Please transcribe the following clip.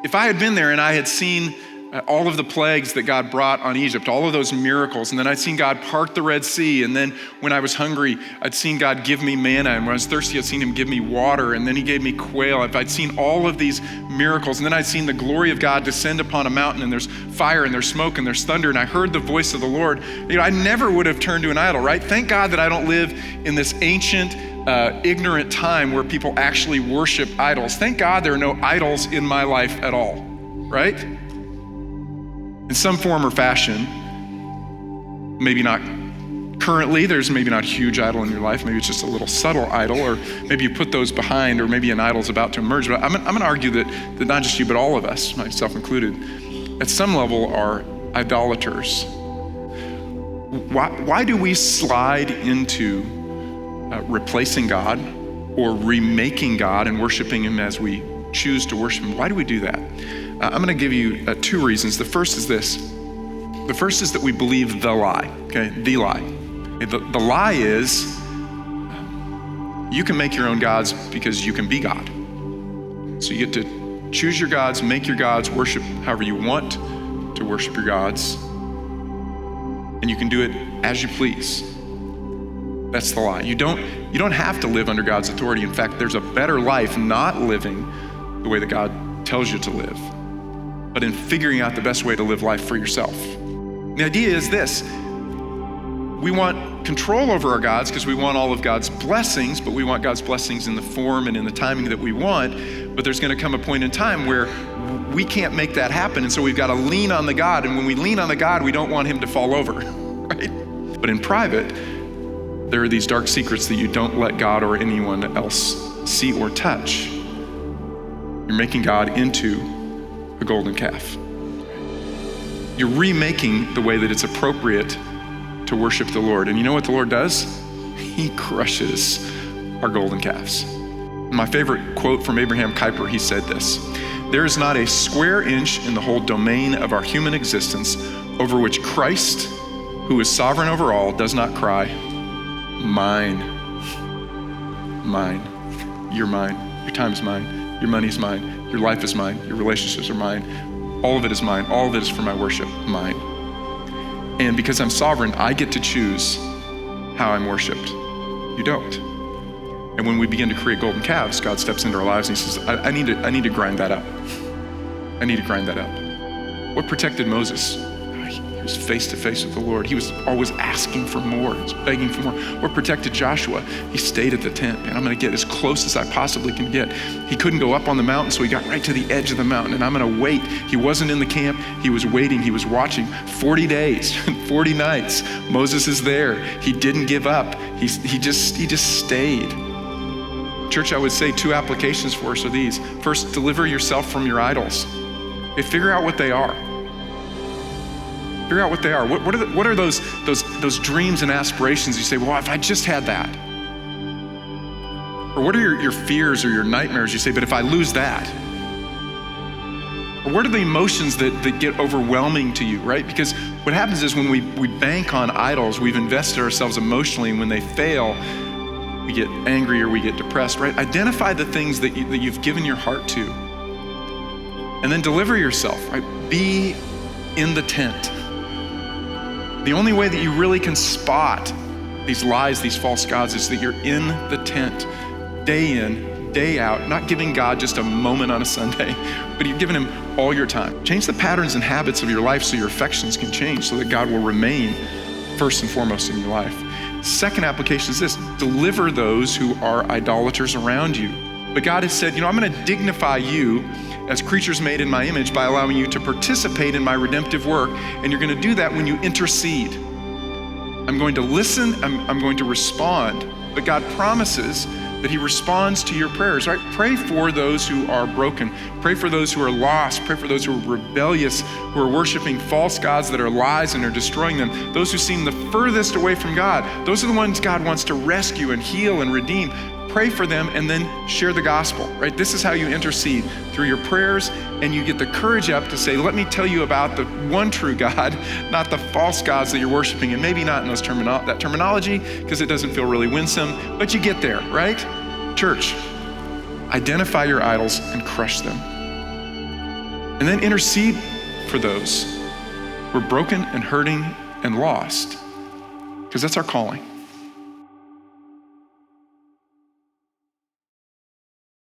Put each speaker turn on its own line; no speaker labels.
If I had been there and I had seen all of the plagues that God brought on Egypt, all of those miracles, and then I'd seen God part the Red Sea, and then when I was hungry, I'd seen God give me manna, and when I was thirsty, I'd seen him give me water, and then he gave me quail. If I'd seen all of these miracles, and then I'd seen the glory of God descend upon a mountain, and there's fire, and there's smoke, and there's thunder, and I heard the voice of the Lord, I never would have turned to an idol, right? Thank God that I don't live in this ancient, ignorant time where people actually worship idols. Thank God there are no idols in my life at all, right? In some form or fashion, maybe not currently, there's maybe not a huge idol in your life, maybe it's just a little subtle idol, or maybe you put those behind, or maybe an idol's about to emerge. But I'm gonna argue that not just you, but all of us, myself included, at some level are idolaters. Why do we slide into replacing God or remaking God and worshiping him as we choose to worship him? Why do we do that? I'm gonna give you two reasons. The first is this. The first is that we believe the lie, okay? The lie. The lie is you can make your own gods because you can be God. So you get to choose your gods, make your gods, worship however you want to worship your gods, and you can do it as you please. That's the lie. You don't have to live under God's authority. In fact, there's a better life not living the way that God tells you to live, but in figuring out the best way to live life for yourself. The idea is this: we want control over our gods because we want all of God's blessings, but we want God's blessings in the form and in the timing that we want. But there's gonna come a point in time where we can't make that happen, and so we've gotta lean on the God, and when we lean on the God, we don't want him to fall over, right? But in private, there are these dark secrets that you don't let God or anyone else see or touch. You're making God into a golden calf. You're remaking the way that it's appropriate to worship the Lord. And you know what the Lord does? He crushes our golden calves. My favorite quote from Abraham Kuyper, he said this: "There is not a square inch in the whole domain of our human existence over which Christ, who is sovereign over all, does not cry, 'Mine, mine, you're mine, your time is mine, your money is mine, your life is mine, your relationships are mine, all of it is mine, all of it is for my worship, mine. And because I'm sovereign, I get to choose how I'm worshiped. You don't.'" And when we begin to create golden calves, God steps into our lives and he says, I need to grind that up. I need to grind that up. What protected Moses? He was face to face with the Lord. He was always asking for more. He was begging for more. What protected Joshua? He stayed at the tent. And I'm gonna get as close as I possibly can get. He couldn't go up on the mountain, so he got right to the edge of the mountain, and I'm gonna wait. He wasn't in the camp, he was waiting, he was watching. 40 days, 40 nights, Moses is there. He didn't give up. He just stayed. Church, I would say two applications for us are these. First, deliver yourself from your idols. Okay, figure out what they are. Figure out what they are. What are those dreams and aspirations you say, well, if I just had that? Or what are your fears or your nightmares you say, but if I lose that? Or what are the emotions that get overwhelming to you, right? Because what happens is when we bank on idols, we've invested ourselves emotionally, and when they fail, we get angry or we get depressed, right? Identify the things that you've given your heart to, and then deliver yourself, right? Be in the tent. The only way that you really can spot these lies, these false gods, is that you're in the tent, day in, day out, not giving God just a moment on a Sunday, but you've given him all your time. Change the patterns and habits of your life so your affections can change, so that God will remain first and foremost in your life. Second application is this: deliver those who are idolaters around you. But God has said, I'm gonna dignify you as creatures made in my image by allowing you to participate in my redemptive work, and you're gonna do that when you intercede. I'm going to listen, I'm going to respond, but God promises that he responds to your prayers, right? Pray for those who are broken. Pray for those who are lost. Pray for those who are rebellious, who are worshiping false gods that are lies and are destroying them. Those who seem the furthest away from God. Those are the ones God wants to rescue and heal and redeem. Pray for them and then share the gospel, right? This is how you intercede, through your prayers, and you get the courage up to say, let me tell you about the one true God, not the false gods that you're worshiping, and maybe not in those that terminology, because it doesn't feel really winsome, but you get there, right? Church, identify your idols and crush them. And then intercede for those who are broken and hurting and lost, because that's our calling.